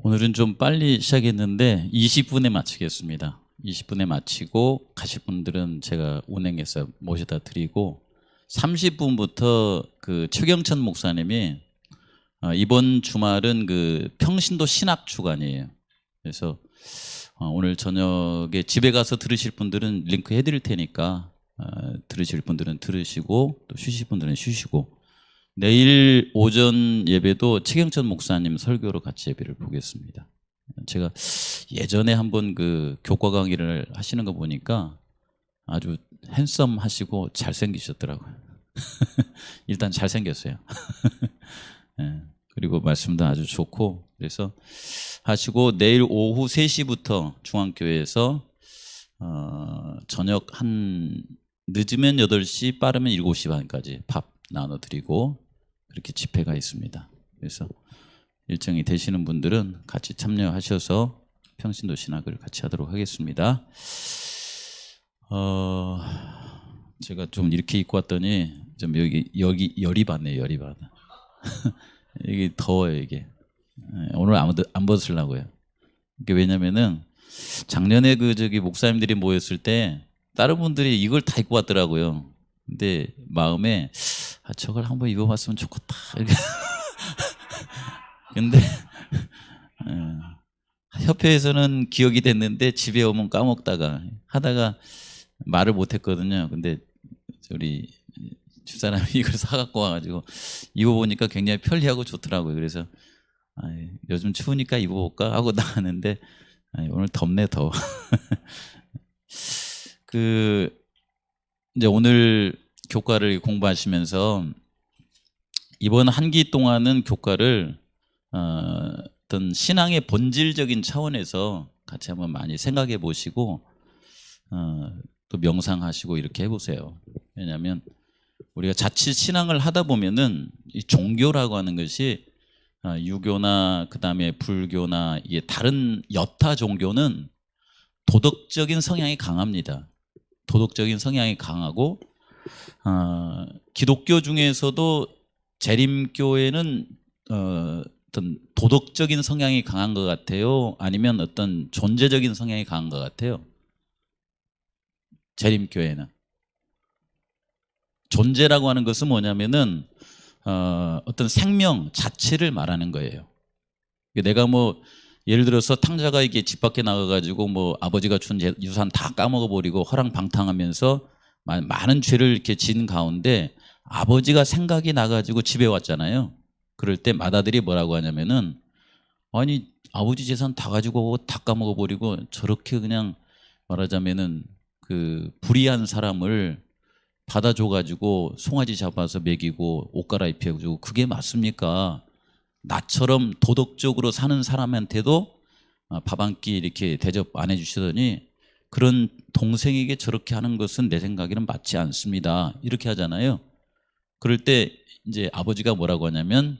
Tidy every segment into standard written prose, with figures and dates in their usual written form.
오늘은 좀 빨리 시작했는데 20분에 마치겠습니다. 20분에 마치고 가실 분들은 제가 운행해서 모셔다 드리고 30분부터 그 최경천 목사님이 이번 주말은 그 평신도 신학 주간이에요. 그래서 오늘 저녁에 집에 가서 들으실 분들은 링크 해드릴 테니까 들으실 분들은 들으시고 또 쉬실 분들은 쉬시고, 내일 오전 예배도 최경천 목사님 설교로 같이 예배를 보겠습니다. 제가 예전에 한번 그 교과 강의를 하시는 거 보니까 아주 핸섬 하시고 잘생기셨더라고요. 일단 잘생겼어요. 예, 그리고 말씀도 아주 좋고, 그래서 하시고 내일 오후 3시부터 중앙교회에서 저녁 한 늦으면 8시 빠르면 7시 반까지 밥 나눠드리고 그렇게 집회가 있습니다. 그래서 일정이 되시는 분들은 같이 참여하셔서 평신도 신학을 같이 하도록 하겠습니다. 제가 좀 이렇게 입고 왔더니 좀 여기 열이 받네요. 열이 받아. 이게 더워요. 이게 오늘 아무도 안 벗으려고요. 이게 왜냐면은 작년에 그 목사님들이 모였을 때 다른 분들이 이걸 다 입고 왔더라고요. 근데 마음에 저걸 한번 입어봤으면 좋겠다. 근데 협회에서는 기억이 됐는데 집에 오면 까먹다가 하다가 말을 못했거든요. 근데 우리 집사람이 이걸 사갖고 와가지고 입어보니까 굉장히 편리하고 좋더라고요. 그래서 요즘 추우니까 입어볼까 하고 나왔는데 오늘 덥네 더워. 이제 오늘 교과를 공부하시면서 이번 한 기 동안은 교과를 어떤 신앙의 본질적인 차원에서 같이 한번 많이 생각해 보시고 또 명상하시고 이렇게 해보세요. 왜냐하면 우리가 자칫 신앙을 하다 보면은 이 종교라고 하는 것이 유교나 그다음에 불교나 이게 다른 여타 종교는 도덕적인 성향이 강합니다. 도덕적인 성향이 강하고 기독교 중에서도 재림교회는 어떤 도덕적인 성향이 강한 것 같아요? 아니면 어떤 존재적인 성향이 강한 것 같아요? 재림교회는. 존재라고 하는 것은 뭐냐면은 어떤 생명 자체를 말하는 거예요. 내가 예를 들어서 탕자가 이게 집 밖에 나가가지고 아버지가 준 유산 다 까먹어버리고 허랑방탕하면서 많은 죄를 이렇게 진 가운데 아버지가 생각이 나가지고 집에 왔잖아요. 그럴 때 맏아들이 뭐라고 하냐면은, 아니 아버지 재산 다 가지고 다 까먹어버리고 저렇게 그냥 말하자면은 그 불의한 사람을 받아줘가지고 송아지 잡아서 먹이고 옷 갈아입혀주고 그게 맞습니까? 나처럼 도덕적으로 사는 사람한테도 밥 한 끼 이렇게 대접 안 해주시더니 그런 동생에게 저렇게 하는 것은 내 생각에는 맞지 않습니다. 이렇게 하잖아요. 그럴 때 이제 아버지가 뭐라고 하냐면,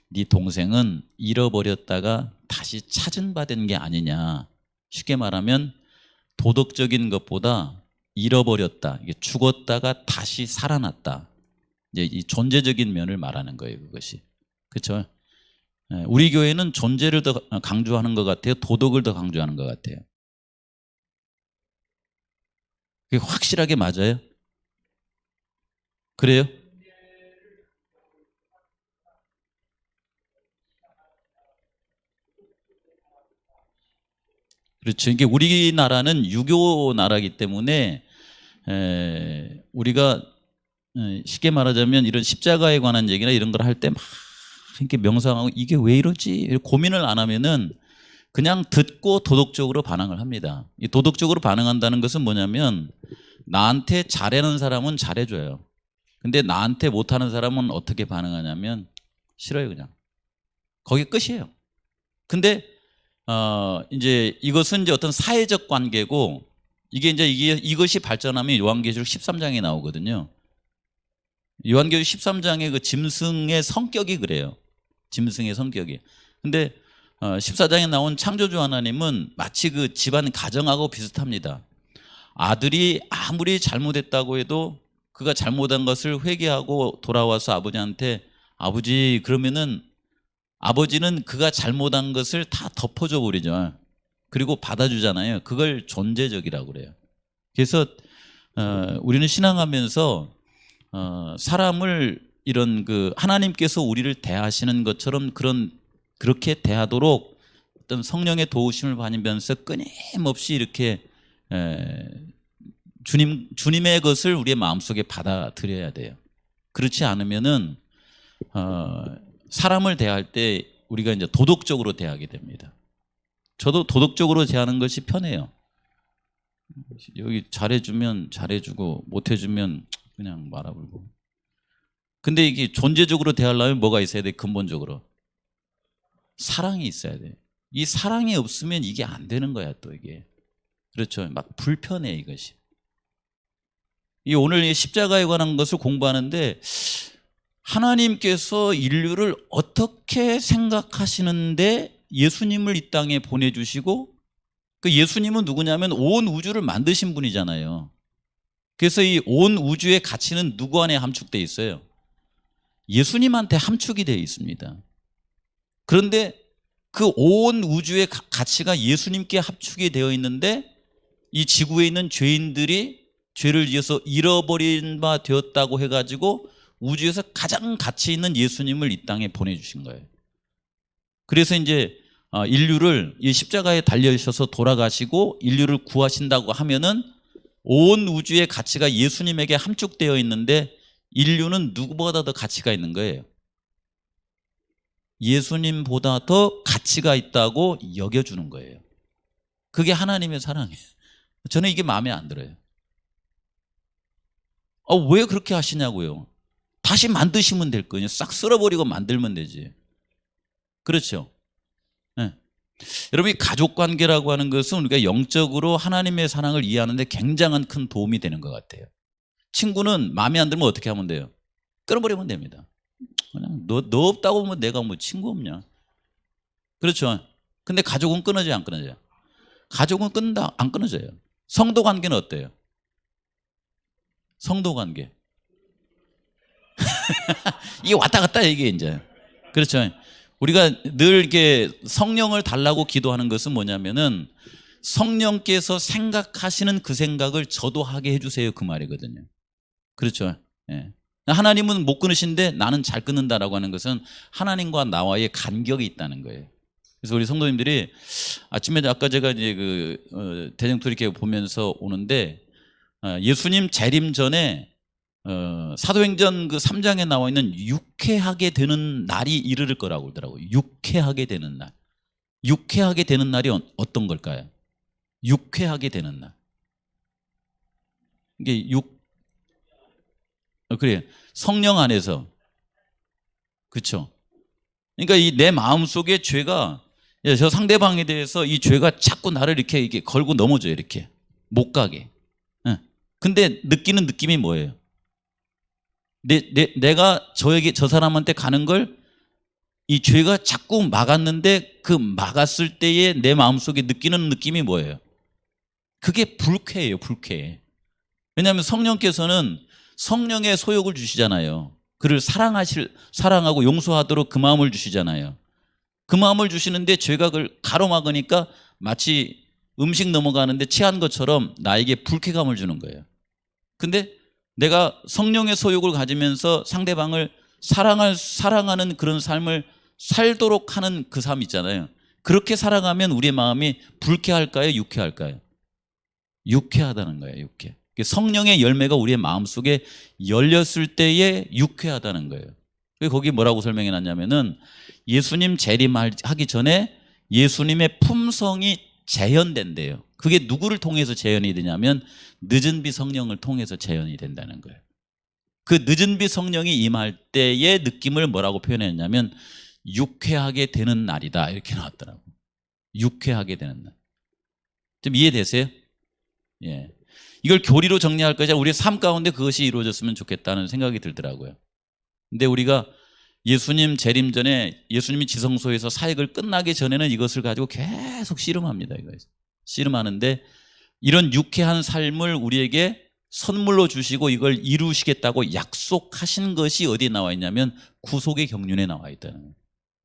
네 동생은 잃어버렸다가 다시 찾은 바 된 게 아니냐. 쉽게 말하면 도덕적인 것보다 잃어버렸다, 이게 죽었다가 다시 살아났다, 이제 이 존재적인 면을 말하는 거예요. 그것이. 그렇죠? 우리 교회는 존재를 더 강조하는 것 같아요? 도덕을 더 강조하는 것 같아요? 그게 확실하게 맞아요? 그래요? 그렇죠. 이게 우리나라는 유교 나라이기 때문에 우리가 쉽게 말하자면 이런 십자가에 관한 얘기나 이런 걸 할 때 막 이렇게 명상하고 이게 왜 이러지? 고민을 안 하면은 그냥 듣고 도덕적으로 반응을 합니다. 이 도덕적으로 반응한다는 것은 뭐냐면, 나한테 잘하는 사람은 잘해줘요. 근데 나한테 못하는 사람은 어떻게 반응하냐면 싫어요. 그냥 거기 끝이에요. 근데 이제 이것은 이제 어떤 사회적 관계고, 이것이 발전하면 요한계시록 13장에 나오거든요. 요한계시록 13장의 그 짐승의 성격이 그래요. 짐승의 성격이. 근데 14장에 나온 창조주 하나님은 마치 그 집안 가정하고 비슷합니다. 아들이 아무리 잘못했다고 해도 그가 잘못한 것을 회개하고 돌아와서 아버지한테, 아버지 그러면은 아버지는 그가 잘못한 것을 다 덮어줘 버리죠. 그리고 받아주잖아요. 그걸 존재적이라고 그래요. 그래서 우리는 신앙하면서 사람을 이런 그 하나님께서 우리를 대하시는 것처럼 그렇게 대하도록 어떤 성령의 도우심을 받으면서 끊임없이 이렇게 주님의 것을 우리의 마음속에 받아들여야 돼요. 그렇지 않으면은 사람을 대할 때 우리가 이제 도덕적으로 대하게 됩니다. 저도 도덕적으로 대하는 것이 편해요. 여기 잘해주면 잘해주고 못해주면 그냥 말아불고. 근데 이게 존재적으로 대하려면 뭐가 있어야 돼? 근본적으로 사랑이 있어야 돼. 이 사랑이 없으면 이게 안 되는 거야. 또 이게 그렇죠. 막 불편해 이것이. 이 오늘 이 십자가에 관한 것을 공부하는데 하나님께서 인류를 어떻게 생각하시는데 예수님을 이 땅에 보내주시고, 그 예수님은 누구냐면 온 우주를 만드신 분이잖아요. 그래서 이 온 우주의 가치는 누구 안에 함축되어 있어요? 예수님한테 함축이 되어 있습니다. 그런데 그 온 우주의 가치가 예수님께 함축이 되어 있는데 이 지구에 있는 죄인들이 죄를 지어서 잃어버린 바 되었다고 해가지고 우주에서 가장 가치 있는 예수님을 이 땅에 보내주신 거예요. 그래서 이제 인류를 이 십자가에 달려있어서 돌아가시고 인류를 구하신다고 하면은 온 우주의 가치가 예수님에게 함축되어 있는데 인류는 누구보다 더 가치가 있는 거예요. 예수님보다 더 가치가 있다고 여겨주는 거예요. 그게 하나님의 사랑이에요. 저는 이게 마음에 안 들어요. 왜 그렇게 하시냐고요. 다시 만드시면 될 거예요. 싹 쓸어버리고 만들면 되지. 그렇죠. 네. 여러분, 이 가족관계라고 하는 것은 우리가 영적으로 하나님의 사랑을 이해하는데 굉장한 큰 도움이 되는 것 같아요. 친구는 마음에 안 들면 어떻게 하면 돼요? 끊어버리면 됩니다. 그냥 너 없다고 보면 내가 뭐 친구 없냐. 그렇죠. 근데 가족은 끊어져요, 안 끊어져요? 가족은 끊는다, 안 끊어져요. 성도 관계는 어때요? 성도 관계. 이게 왔다 갔다 이게 이제. 그렇죠. 우리가 늘 이렇게 성령을 달라고 기도하는 것은 뭐냐면은 성령께서 생각하시는 그 생각을 저도 하게 해주세요. 그 말이거든요. 그렇죠. 예. 하나님은 못 끊으신데 나는 잘 끊는다라고 하는 것은 하나님과 나와의 간격이 있다는 거예요. 그래서 우리 성도님들이 아침에 아까 제가 이제 대정토 이렇게 보면서 오는데 예수님 재림 전에 사도행전 그 3장에 나와 있는 육회하게 되는 날이 이르를 거라고 그러더라고요. 육회하게 되는 날. 육회하게 되는 날이 어떤 걸까요? 육회하게 되는 날. 이게 그래요. 성령 안에서. 그렇죠. 그러니까 이 내 마음속에 죄가, 저 상대방에 대해서 이 죄가 자꾸 나를 이렇게 걸고 넘어져요. 이렇게 못 가게. 근데 느끼는 느낌이 뭐예요? 내가 저 사람한테 가는 걸 이 죄가 자꾸 막았는데 그 막았을 때에 내 마음속에 느끼는 느낌이 뭐예요? 그게 불쾌해요. 불쾌해. 왜냐하면 성령께서는 성령의 소욕을 주시잖아요. 그를 사랑하고 용서하도록 그 마음을 주시잖아요. 그 마음을 주시는데 죄가 그걸 가로막으니까 마치 음식 넘어가는데 취한 것처럼 나에게 불쾌감을 주는 거예요. 근데 내가 성령의 소욕을 가지면서 상대방을 사랑하는 그런 삶을 살도록 하는 그 삶 있잖아요. 그렇게 살아가면 우리의 마음이 불쾌할까요? 유쾌할까요? 유쾌하다는 거예요. 유쾌. 성령의 열매가 우리의 마음속에 열렸을 때에 유쾌하다는 거예요. 거기 뭐라고 설명해 놨냐면은 예수님 재림하기 전에 예수님의 품성이 재현된대요. 그게 누구를 통해서 재현이 되냐면 늦은 비 성령을 통해서 재현이 된다는 거예요. 그 늦은 비 성령이 임할 때의 느낌을 뭐라고 표현했냐면 유쾌하게 되는 날이다, 이렇게 나왔더라고요. 유쾌하게 되는 날. 좀 이해되세요? 예. 이걸 교리로 정리할 것이 아니라 우리의 삶 가운데 그것이 이루어졌으면 좋겠다는 생각이 들더라고요. 근데 우리가 예수님 재림 전에 예수님이 지성소에서 사역을 끝나기 전에는 이것을 가지고 계속 씨름합니다. 씨름하는데 이런 유쾌한 삶을 우리에게 선물로 주시고 이걸 이루시겠다고 약속하신 것이 어디에 나와 있냐면 구속의 경륜에 나와 있다는 거예요.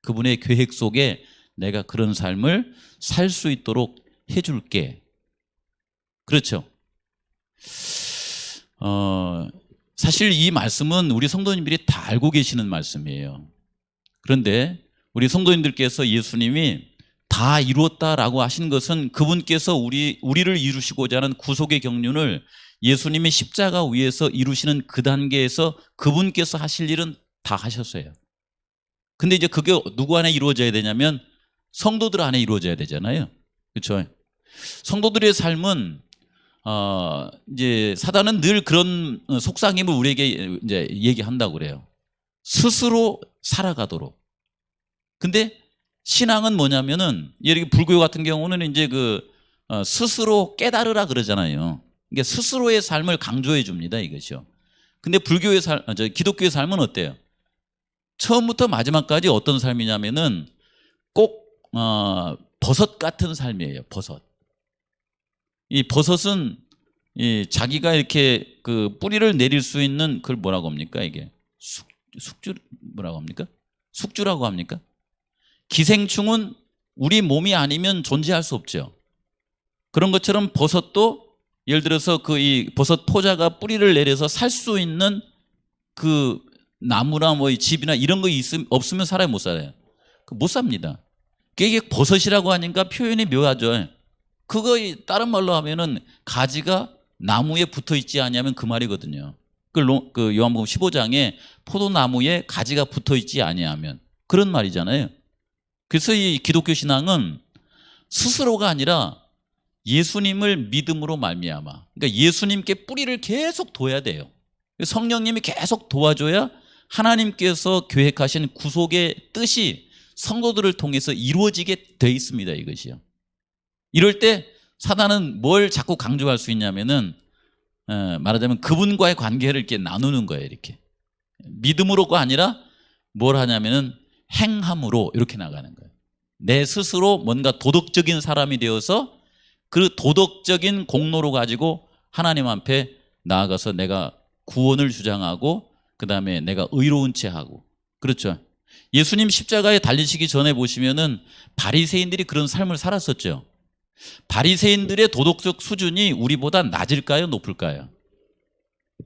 그분의 계획 속에 내가 그런 삶을 살 수 있도록 해줄게. 그렇죠? 사실 이 말씀은 우리 성도님들이 다 알고 계시는 말씀이에요. 그런데 우리 성도님들께서 예수님이 다 이루었다라고 하신 것은 그분께서 우리를 이루시고자 하는 구속의 경륜을 예수님이 십자가 위에서 이루시는 그 단계에서 그분께서 하실 일은 다 하셨어요. 근데 이제 그게 누구 안에 이루어져야 되냐면 성도들 안에 이루어져야 되잖아요. 그렇죠? 성도들의 삶은 이제 사단은 늘 그런 속삭임을 우리에게 이제 얘기한다고 그래요. 스스로 살아가도록. 근데 신앙은 뭐냐면은 예를 들어 불교 같은 경우는 이제 스스로 깨달으라 그러잖아요. 그러니까 스스로의 삶을 강조해 줍니다, 이것이요. 근데 기독교의 삶은 어때요? 처음부터 마지막까지 어떤 삶이냐면은 꼭 버섯 같은 삶이에요. 버섯. 이 버섯은 자기가 이렇게 그 뿌리를 내릴 수 있는 그걸 뭐라고 합니까? 이게 숙주 뭐라고 합니까? 숙주라고 합니까? 기생충은 우리 몸이 아니면 존재할 수 없죠. 그런 것처럼 버섯도 예를 들어서 이 버섯 포자가 뿌리를 내려서 살 수 있는 그 나무나 뭐 집이나 이런 거 없으면 사람이 못 살아요. 못 삽니다. 이게 버섯이라고 하니까 표현이 묘하죠. 그거 다른 말로 하면은 가지가 나무에 붙어 있지 않냐면 그 말이거든요. 그 요한복음 15장에 포도나무에 가지가 붙어 있지 아니하면 그런 말이잖아요. 그래서 이 기독교 신앙은 스스로가 아니라 예수님을 믿음으로 말미암아. 그러니까 예수님께 뿌리를 계속 둬야 돼요. 성령님이 계속 도와줘야 하나님께서 계획하신 구속의 뜻이 성도들을 통해서 이루어지게 돼 있습니다. 이것이요. 이럴 때 사단은 뭘 자꾸 강조할 수 있냐면은 말하자면 그분과의 관계를 이렇게 나누는 거예요. 이렇게 믿음으로가 아니라 뭘 하냐면은 행함으로 이렇게 나가는 거예요. 내 스스로 뭔가 도덕적인 사람이 되어서 그 도덕적인 공로로 가지고 하나님 앞에 나아가서 내가 구원을 주장하고 그 다음에 내가 의로운 채 하고. 그렇죠. 예수님 십자가에 달리시기 전에 보시면은 바리새인들이 그런 삶을 살았었죠. 바리새인들의 도덕적 수준이 우리보다 낮을까요? 높을까요?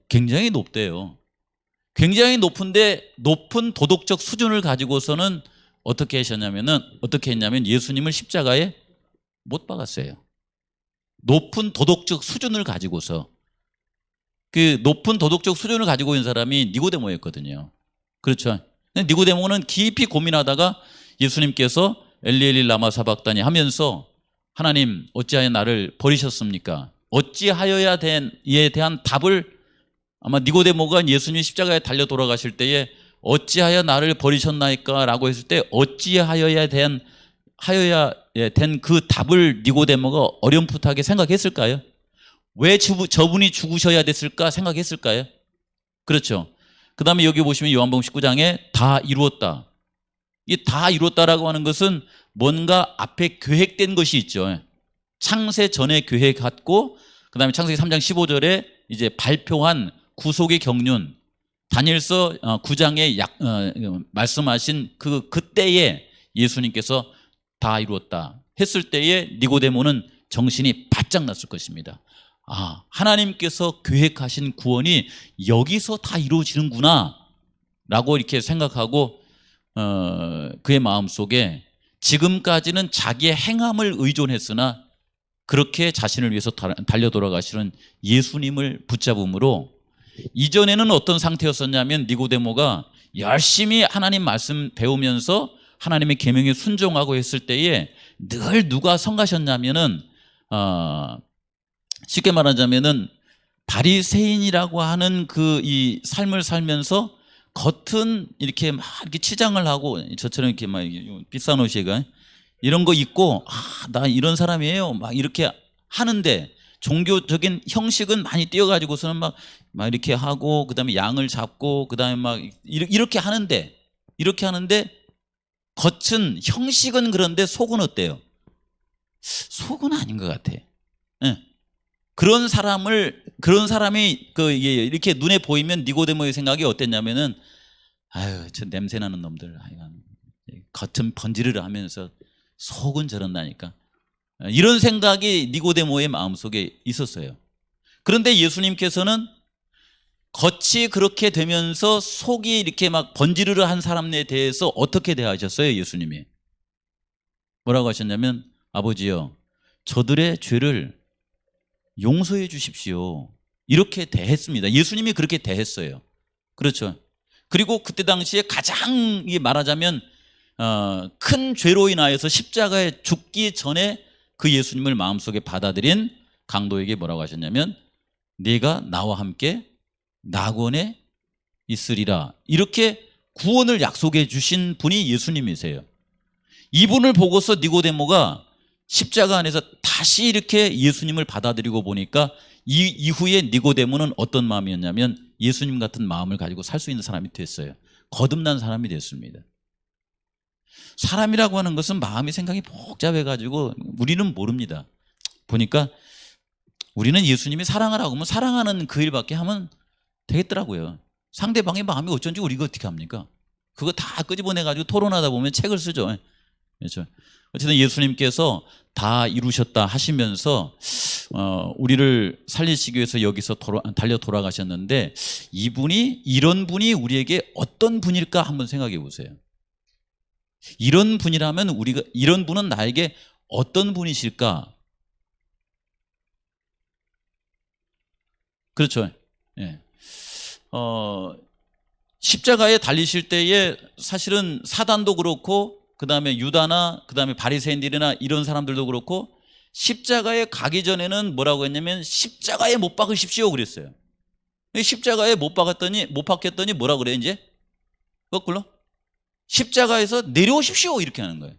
굉장히 높대요. 굉장히 높은데 높은 도덕적 수준을 가지고서는 어떻게 했냐면 예수님을 십자가에 못 박았어요. 높은 도덕적 수준을 가지고서. 그 높은 도덕적 수준을 가지고 있는 사람이 니고데모였거든요. 그렇죠. 니고데모는 깊이 고민하다가 예수님께서 엘리 엘리 라마 사박다니 하면서 하나님 어찌하여 나를 버리셨습니까? 어찌하여야 된에 대한 답을 아마 니고데모가 예수님 십자가에 달려 돌아가실 때에 어찌하여 나를 버리셨나이까 라고 했을 때 어찌하여야 된 그 답을 니고데모가 어렴풋하게 생각했을까요? 왜 저분이 죽으셔야 됐을까 생각했을까요? 그렇죠. 그 다음에 여기 보시면 요한복음 19장에 다 이루었다. 이 다 이루었다라고 하는 것은 뭔가 앞에 계획된 것이 있죠. 창세 전에 계획했고 그 다음에 창세기 3장 15절에 이제 발표한 구속의 경륜, 다니엘서 9장에 말씀하신 그때에 예수님께서 다 이루었다 했을 때에 니고데모는 정신이 바짝 났을 것입니다. 하나님께서 계획하신 구원이 여기서 다 이루어지는구나 라고 이렇게 생각하고 그의 마음속에 지금까지는 자기의 행함을 의존했으나 그렇게 자신을 위해서 달려 돌아가시는 예수님을 붙잡음으로 이전에는 어떤 상태였었냐면 니고데모가 열심히 하나님 말씀 배우면서 하나님의 계명에 순종하고 했을 때에 늘 누가 성가셨냐면은 쉽게 말하자면은 바리새인이라고 하는 이 삶을 살면서 겉은 이렇게 막 이렇게 치장을 하고 저처럼 이렇게 막 비싼 옷이가 이런 거 입고 나 이런 사람이에요 막 이렇게 하는데 종교적인 형식은 많이 띄어가지고서는 막 이렇게 하고 그다음에 양을 잡고 그다음에 막 이렇게 하는데 겉은 형식은 그런데 속은 어때요? 속은 아닌 것 같아. 네. 그런 사람이 이렇게 눈에 보이면 니고데모의 생각이 어땠냐면은 저 냄새나는 놈들 겉은 번지르르 하면서 속은 저런다니까. 이런 생각이 니고데모의 마음속에 있었어요. 그런데 예수님께서는 겉이 그렇게 되면서 속이 이렇게 막 번지르르 한 사람에 대해서 어떻게 대하셨어요? 예수님이 뭐라고 하셨냐면, 아버지요, 저들의 죄를 용서해 주십시오. 이렇게 대했습니다. 예수님이 그렇게 대했어요. 그렇죠. 그리고 그때 당시에 가장 말하자면 큰 죄로 인하여서 십자가에 죽기 전에 그 예수님을 마음속에 받아들인 강도에게 뭐라고 하셨냐면, 네가 나와 함께 낙원에 있으리라. 이렇게 구원을 약속해 주신 분이 예수님이세요. 이분을 보고서 니고데모가 십자가 안에서 다시 이렇게 예수님을 받아들이고 보니까 이 이후에 니고데모는 어떤 마음이었냐면 예수님 같은 마음을 가지고 살 수 있는 사람이 됐어요. 거듭난 사람이 됐습니다. 사람이라고 하는 것은 마음이 생각이 복잡해가지고 우리는 모릅니다. 보니까 우리는 예수님이 사랑하라고 하면 사랑하는 그 일밖에 하면 되겠더라고요. 상대방의 마음이 어쩐지 우리가 어떻게 합니까? 그거 다 끄집어내가지고 토론하다 보면 책을 쓰죠. 그렇죠. 어쨌든 예수님께서 다 이루셨다 하시면서 우리를 살리시기 위해서 여기서 달려 돌아가셨는데, 이런 분이 우리에게 어떤 분일까 한번 생각해 보세요. 이런 분이라면 이런 분은 나에게 어떤 분이실까? 그렇죠. 예. 십자가에 달리실 때에 사실은 사단도 그렇고 그 다음에 유다나 그 다음에 바리새인들이나 이런 사람들도 그렇고 십자가에 가기 전에는 뭐라고 했냐면 십자가에 못 박으십시오 그랬어요. 십자가에 못 박혔더니 뭐라 그래 이제? 거꾸로 십자가에서 내려오십시오 이렇게 하는 거예요.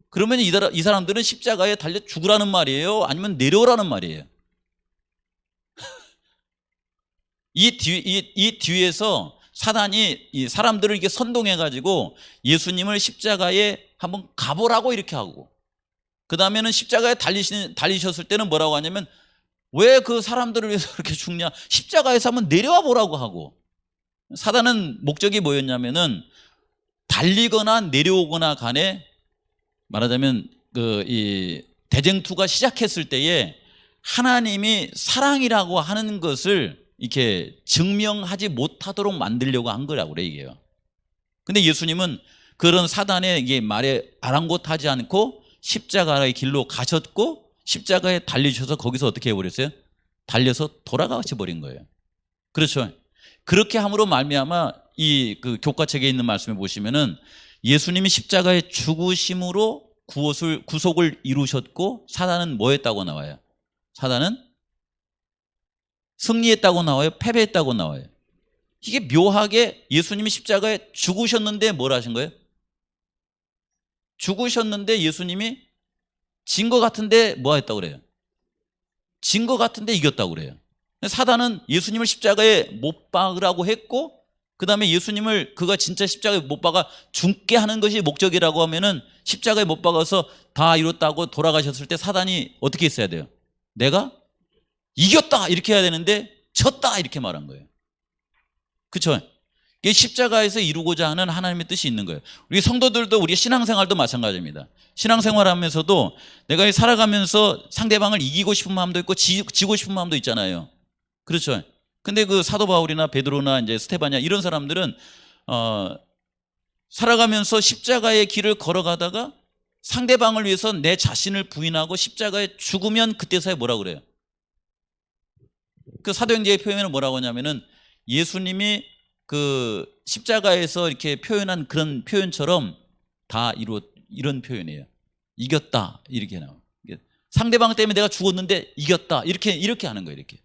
그러면 이 사람들은 십자가에 달려 죽으라는 말이에요? 아니면 내려오라는 말이에요? 이 뒤에서 사단이 이 사람들을 이렇게 선동해가지고 예수님을 십자가에 한번 가보라고 이렇게 하고, 그 다음에는 십자가에 달리셨을 때는 뭐라고 하냐면 왜 그 사람들을 위해서 그렇게 죽냐? 십자가에서 한번 내려와 보라고 하고, 사단은 목적이 뭐였냐면은 달리거나 내려오거나 간에 말하자면 이 대쟁투가 시작했을 때에 하나님이 사랑이라고 하는 것을 이렇게 증명하지 못하도록 만들려고 한 거라고 그래 이게요. 근데 예수님은 그런 사단의 이게 말에 아랑곳하지 않고 십자가의 길로 가셨고 십자가에 달리셔서 거기서 어떻게 해버렸어요? 달려서 돌아가셔 버린 거예요. 그렇죠. 그렇게 함으로 말미암아 그 교과책에 있는 말씀에 보시면은 예수님이 십자가에 죽으심으로 구속을 이루셨고 사단은 뭐 했다고 나와요? 사단은 승리했다고 나와요? 패배했다고 나와요? 이게 묘하게 예수님이 십자가에 죽으셨는데 뭘 하신 거예요? 죽으셨는데 예수님이 진 것 같은데 뭐 했다고 그래요? 진 것 같은데 이겼다고 그래요. 사단은 예수님을 십자가에 못 박으라고 했고 그 다음에 예수님을 그가 진짜 십자가에 못 박아 죽게 하는 것이 목적이라고 하면은 십자가에 못 박아서 다 이뤘다고 돌아가셨을 때 사단이 어떻게 했어야 돼요? 내가 이겼다 이렇게 해야 되는데 졌다 이렇게 말한 거예요. 그렇죠? 이게 십자가에서 이루고자 하는 하나님의 뜻이 있는 거예요. 우리 성도들도 우리 신앙생활도 마찬가지입니다. 신앙생활하면서도 내가 살아가면서 상대방을 이기고 싶은 마음도 있고 지고 싶은 마음도 있잖아요. 그렇죠? 근데 그 사도 바울이나 베드로나 이제 스테반이나 이런 사람들은 살아가면서 십자가의 길을 걸어가다가 상대방을 위해서 내 자신을 부인하고 십자가에 죽으면 그때서야 뭐라 그래요? 그 사도행전의 표현은 뭐라고 하냐면은 예수님이 그 십자가에서 이렇게 표현한 그런 표현처럼 다 이런 표현이에요. 이겼다 이렇게 나와. 상대방 때문에 내가 죽었는데 이겼다 이렇게 하는 거예요. 이렇게.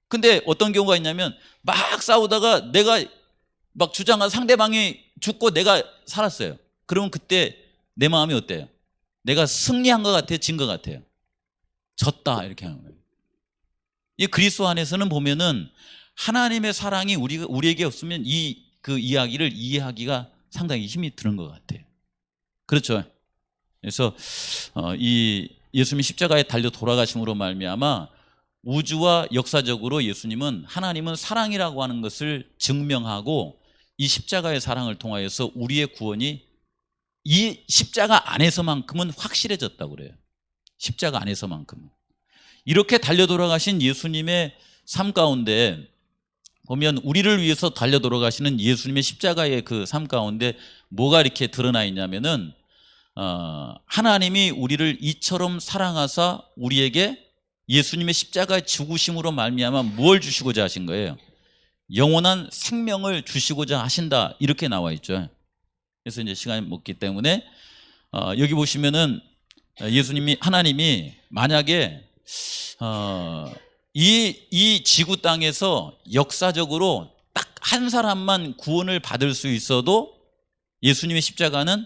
근데 어떤 경우가 있냐면 막 싸우다가 내가 막 주장한 상대방이 죽고 내가 살았어요. 그러면 그때 내 마음이 어때요? 내가 승리한 것 같아요? 진 것 같아요? 졌다 이렇게 하는 거예요. 이 그리스도 안에서는 보면은 하나님의 사랑이 우리에게 없으면 그 이야기를 이해하기가 상당히 힘이 드는 것 같아요. 그렇죠. 그래서 이 예수님이 십자가에 달려 돌아가심으로 말미암아 우주와 역사적으로 하나님은 사랑이라고 하는 것을 증명하고 이 십자가의 사랑을 통하여서 우리의 구원이 이 십자가 안에서만큼은 확실해졌다고 그래요. 십자가 안에서만큼은. 이렇게 달려 돌아가신 예수님의 삶 가운데 보면 우리를 위해서 달려 돌아가시는 예수님의 십자가의 그 삶 가운데 뭐가 이렇게 드러나 있냐면은 하나님이 우리를 이처럼 사랑하사 우리에게 예수님의 십자가의 죽으심으로 말미암아 무엇을 주시고자 하신 거예요? 영원한 생명을 주시고자 하신다, 이렇게 나와 있죠. 그래서 이제 시간이 없기 때문에 여기 보시면은 예수님이, 하나님이 만약에 이 지구 땅에서 역사적으로 딱 한 사람만 구원을 받을 수 있어도 예수님의 십자가는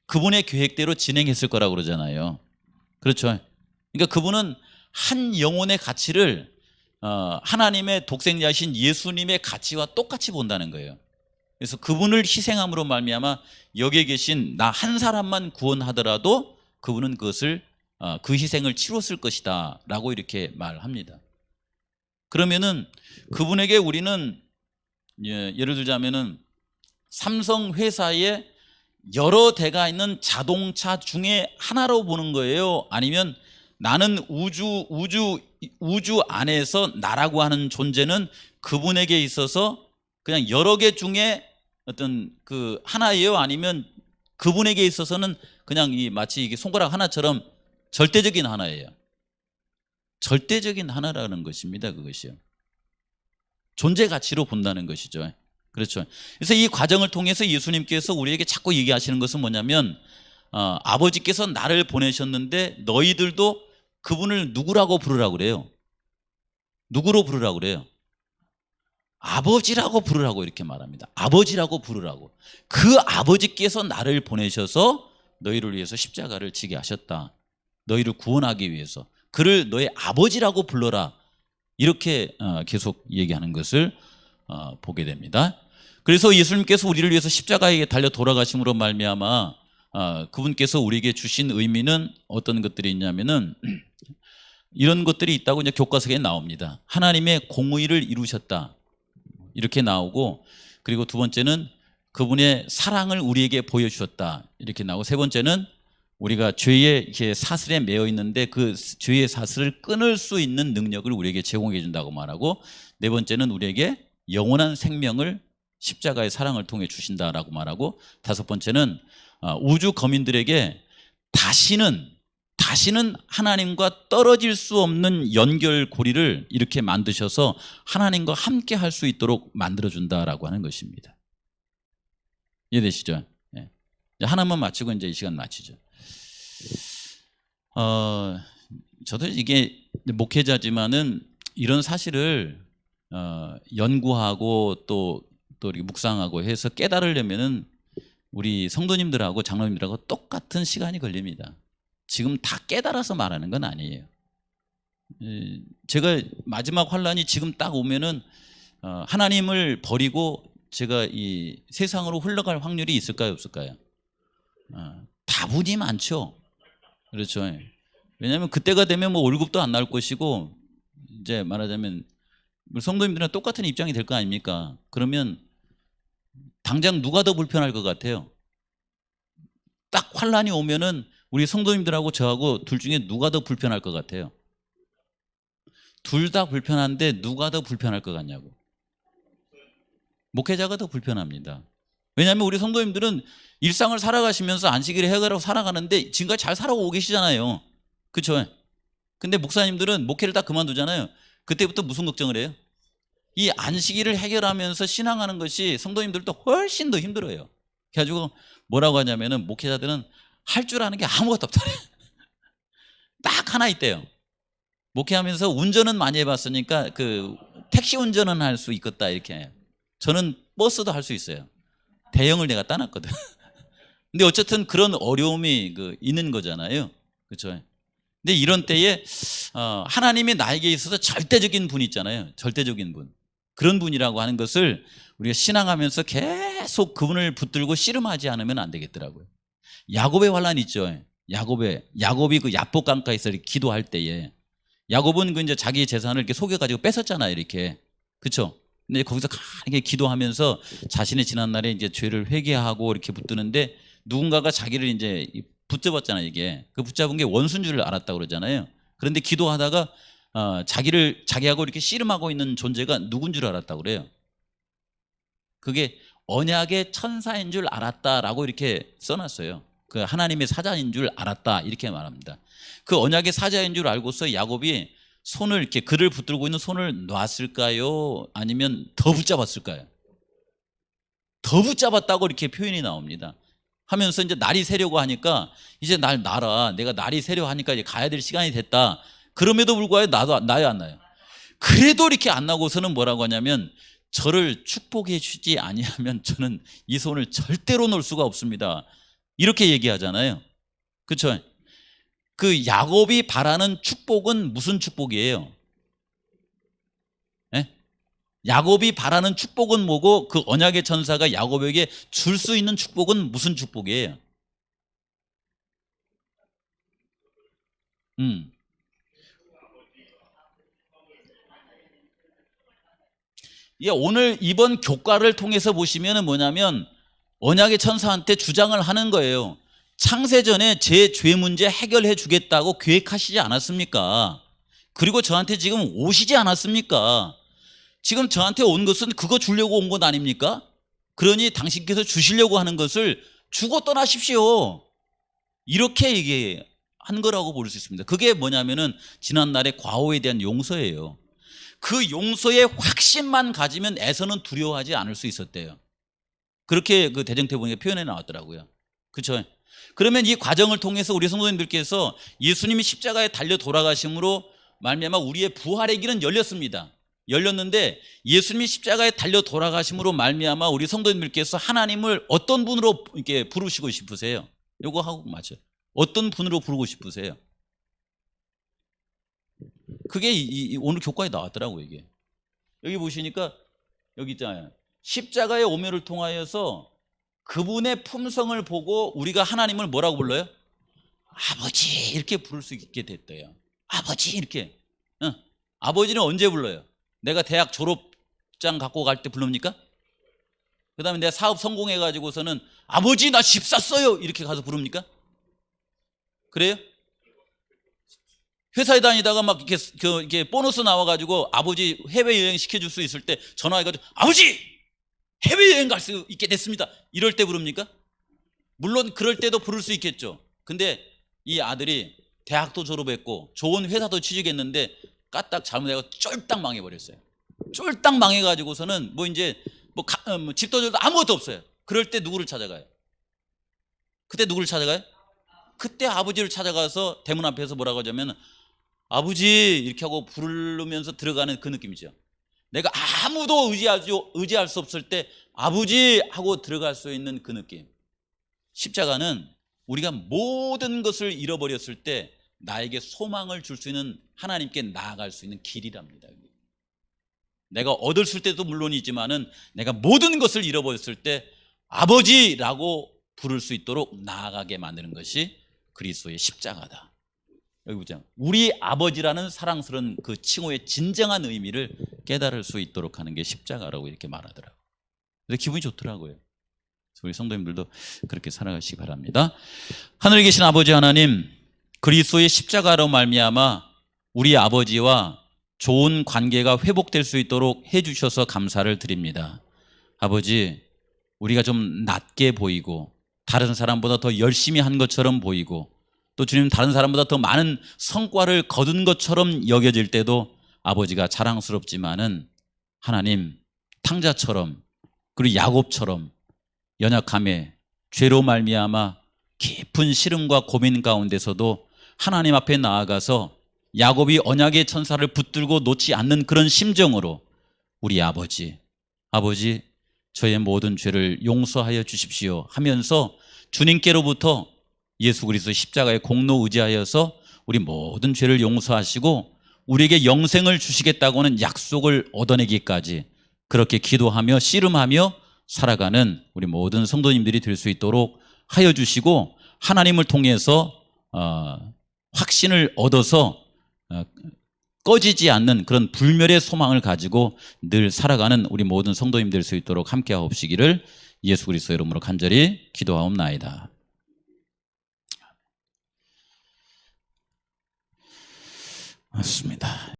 그분의 계획대로 진행했을 거라고 그러잖아요. 그렇죠. 그러니까 그분은 한 영혼의 가치를 하나님의 독생자이신 예수님의 가치와 똑같이 본다는 거예요. 그래서 그분을 희생함으로 말미암아 여기에 계신 나 한 사람만 구원하더라도 그분은 그것을 그 희생을 치렀을 것이다 라고 이렇게 말합니다. 그러면은 그분에게 우리는 예를 들자면은 삼성 회사에 여러 대가 있는 자동차 중에 하나로 보는 거예요? 아니면 나는 우주 안에서 나라고 하는 존재는 그분에게 있어서 그냥 여러 개 중에 어떤 그 하나예요? 아니면 그분에게 있어서는 그냥 마치 이게 손가락 하나처럼 절대적인 하나예요? 절대적인 하나라는 것입니다. 그것이요. 존재 가치로 본다는 것이죠. 그렇죠. 그래서 이 과정을 통해서 예수님께서 우리에게 자꾸 얘기하시는 것은 뭐냐면 아버지께서 나를 보내셨는데 너희들도 그분을 누구라고 부르라고 그래요? 누구로 부르라고 그래요? 아버지라고 부르라고 이렇게 말합니다. 아버지라고 부르라고. 그 아버지께서 나를 보내셔서 너희를 위해서 십자가를 지게 하셨다. 너희를 구원하기 위해서. 그를 너의 아버지라고 불러라. 이렇게 계속 얘기하는 것을 보게 됩니다. 그래서 예수님께서 우리를 위해서 십자가에 달려 돌아가심으로 말미암아 그분께서 우리에게 주신 의미는 어떤 것들이 있냐면은 이런 것들이 있다고 이제 교과서에 나옵니다. 하나님의 공의를 이루셨다, 이렇게 나오고, 그리고 두 번째는 그분의 사랑을 우리에게 보여주셨다, 이렇게 나오고, 세 번째는 우리가 죄의 사슬에 매여 있는데 그 죄의 사슬을 끊을 수 있는 능력을 우리에게 제공해 준다고 말하고, 네 번째는 우리에게 영원한 생명을 십자가의 사랑을 통해 주신다라고 말하고, 다섯 번째는 우주 거민들에게 다시는 하나님과 떨어질 수 없는 연결고리를 이렇게 만드셔서 하나님과 함께 할 수 있도록 만들어준다라고 하는 것입니다. 이해되시죠? 네. 하나만 마치고 이제 이 시간 마치죠. 저도 이게 목회자지만은 이런 사실을 연구하고 또 이렇게 묵상하고 해서 깨달으려면은 우리 성도님들하고 장로님들하고 똑같은 시간이 걸립니다. 지금 다 깨달아서 말하는 건 아니에요. 제가 마지막 환란이 지금 딱 오면은 하나님을 버리고 제가 이 세상으로 흘러갈 확률이 있을까요, 없을까요? 다분히 많죠. 그렇죠. 왜냐하면 그때가 되면 뭐 월급도 안 나올 것이고, 이제 말하자면 성도님들은 똑같은 입장이 될 거 아닙니까? 그러면 당장 누가 더 불편할 것 같아요? 딱 환란이 오면은 우리 성도님들하고 저하고 둘 중에 누가 더 불편할 것 같아요? 둘 다 불편한데 누가 더 불편할 것 같냐고. 목회자가 더 불편합니다. 왜냐하면 우리 성도님들은 일상을 살아가시면서 안식일을 해가라고 살아가는데 지금까지 잘 살아오고 계시잖아요. 그렇죠? 근데 목사님들은 목회를 다 그만두잖아요. 그때부터 무슨 걱정을 해요? 이 안식일을 해결하면서 신앙하는 것이 성도님들도 훨씬 더 힘들어요. 그래가지고 뭐라고 하냐면은 목회자들은 할 줄 아는 게 아무것도 없다. 딱 하나 있대요. 목회하면서 운전은 많이 해봤으니까 그 택시 운전은 할 수 있겠다, 이렇게 해요. 저는 버스도 할 수 있어요. 대형을 내가 따놨거든. 근데 어쨌든 그런 어려움이 있는 거잖아요. 그렇죠? 근데 이런 때에 하나님이 나에게 있어서 절대적인 분 있잖아요. 절대적인 분. 그런 분이라고 하는 것을 우리가 신앙하면서 계속 그분을 붙들고 씨름하지 않으면 안 되겠더라고요. 야곱의 환란 있죠. 야곱이 그 야복 강가에서 기도할 때에 야곱은 그 이제 자기 재산을 이렇게 속여가지고 뺏었잖아요, 이렇게. 그렇죠? 근데 거기서 강하게 기도하면서 자신의 지난날에 이제 죄를 회개하고 이렇게 붙드는데 누군가가 자기를 이제 붙잡았잖아요. 이게 그 붙잡은 게 원수인 줄 알았다고 그러잖아요. 그런데 기도하다가 자기하고 이렇게 씨름하고 있는 존재가 누군 줄 알았다고 그래요. 그게 언약의 천사인 줄 알았다라고 이렇게 써놨어요. 그 하나님의 사자인 줄 알았다 이렇게 말합니다. 그 언약의 사자인 줄 알고서 야곱이 손을 이렇게 그를 붙들고 있는 손을 놨을까요? 아니면 더 붙잡았을까요? 더 붙잡았다고 이렇게 표현이 나옵니다. 하면서 이제 날이 새려고 하니까 이제 날 놔라. 내가 날이 새려 하니까 이제 가야 될 시간이 됐다. 그럼에도 불구하고 나요 안 나요? 그래도 이렇게 안 나고서는 뭐라고 하냐면 저를 축복해 주지 아니하면 저는 이 손을 절대로 놓을 수가 없습니다. 이렇게 얘기하잖아요. 그렇죠? 그 야곱이 바라는 축복은 무슨 축복이에요? 예? 야곱이 바라는 축복은 뭐고 그 언약의 천사가 야곱에게 줄 수 있는 축복은 무슨 축복이에요? 예, 오늘 이번 교과를 통해서 보시면 뭐냐면 언약의 천사한테 주장을 하는 거예요. 창세전에 제 죄 문제 해결해 주겠다고 계획하시지 않았습니까? 그리고 저한테 지금 오시지 않았습니까? 지금 저한테 온 것은 그거 주려고 온 것 아닙니까? 그러니 당신께서 주시려고 하는 것을 주고 떠나십시오. 이렇게 얘기한 거라고 볼 수 있습니다. 그게 뭐냐면은 지난날의 과오에 대한 용서예요. 그 용서의 확신만 가지면 에서는 두려워하지 않을 수 있었대요. 그렇게 그 대정태본에 표현해 나왔더라고요. 그렇죠? 그러면 이 과정을 통해서 우리 성도님들께서 예수님이 십자가에 달려 돌아가심으로 말미암아 우리의 부활의 길은 열렸습니다. 열렸는데 예수님이 십자가에 달려 돌아가심으로 말미암아 우리 성도님들께서 하나님을 어떤 분으로 이렇게 부르시고 싶으세요? 요거 하고 맞죠? 어떤 분으로 부르고 싶으세요? 그게 오늘 교과에 나왔더라고요. 이게 여기 보시니까 여기 있잖아요. 십자가의 오묘를 통하여서 그분의 품성을 보고 우리가 하나님을 뭐라고 불러요? 아버지 이렇게 부를 수 있게 됐대요. 아버지 이렇게. 응. 아버지는 언제 불러요? 내가 대학 졸업장 갖고 갈 때 부릅니까? 그 다음에 내가 사업 성공해가지고서는 아버지 나 집 샀어요 이렇게 가서 부릅니까? 그래요? 회사에 다니다가 막 이렇게 보너스 나와가지고 아버지 해외여행 시켜줄 수 있을 때 전화해가지고 아버지 해외여행 갈 수 있게 됐습니다 이럴 때 부릅니까? 물론 그럴 때도 부를 수 있겠죠. 근데 이 아들이 대학도 졸업했고 좋은 회사도 취직했는데 까딱 잘못해서 쫄딱 망해버렸어요. 쫄딱 망해가지고서는 뭐 이제 뭐 집도 저도 아무것도 없어요. 그럴 때 누구를 찾아가요? 그때 누구를 찾아가요? 그때 아버지를 찾아가서 대문 앞에서 뭐라고 하자면 아버지 이렇게 하고 부르면서 들어가는 그 느낌이죠. 내가 아무도 의지할 수 없을 때 아버지 하고 들어갈 수 있는 그 느낌. 십자가는 우리가 모든 것을 잃어버렸을 때 나에게 소망을 줄 수 있는 하나님께 나아갈 수 있는 길이랍니다. 내가 얻었을 때도 물론이지만은 내가 모든 것을 잃어버렸을 때 아버지라고 부를 수 있도록 나아가게 만드는 것이 그리스도의 십자가다. 여기 보자. 우리 아버지라는 사랑스러운 그 칭호의 진정한 의미를 깨달을 수 있도록 하는 게 십자가라고 이렇게 말하더라고요. 그래서 기분이 좋더라고요. 우리 성도님들도 그렇게 살아가시기 바랍니다. 하늘에 계신 아버지 하나님, 그리스도의 십자가로 말미암아 우리 아버지와 좋은 관계가 회복될 수 있도록 해주셔서 감사를 드립니다. 아버지, 우리가 좀 낮게 보이고 다른 사람보다 더 열심히 한 것처럼 보이고 또 주님 다른 사람보다 더 많은 성과를 거둔 것처럼 여겨질 때도 아버지가 자랑스럽지만은 하나님 탕자처럼 그리고 야곱처럼 연약함에 죄로 말미암아 깊은 시름과 고민 가운데서도 하나님 앞에 나아가서 야곱이 언약의 천사를 붙들고 놓지 않는 그런 심정으로 우리 아버지 저의 모든 죄를 용서하여 주십시오 하면서 주님께로부터 예수 그리스도 십자가의 공로 의지하여서 우리 모든 죄를 용서하시고 우리에게 영생을 주시겠다고는 약속을 얻어내기까지 그렇게 기도하며 씨름하며 살아가는 우리 모든 성도님들이 될 수 있도록 하여 주시고 하나님을 통해서 확신을 얻어서 꺼지지 않는 그런 불멸의 소망을 가지고 늘 살아가는 우리 모든 성도님 될 수 있도록 함께하옵시기를 예수 그리스도의 이름으로 간절히 기도하옵나이다. 맞습니다.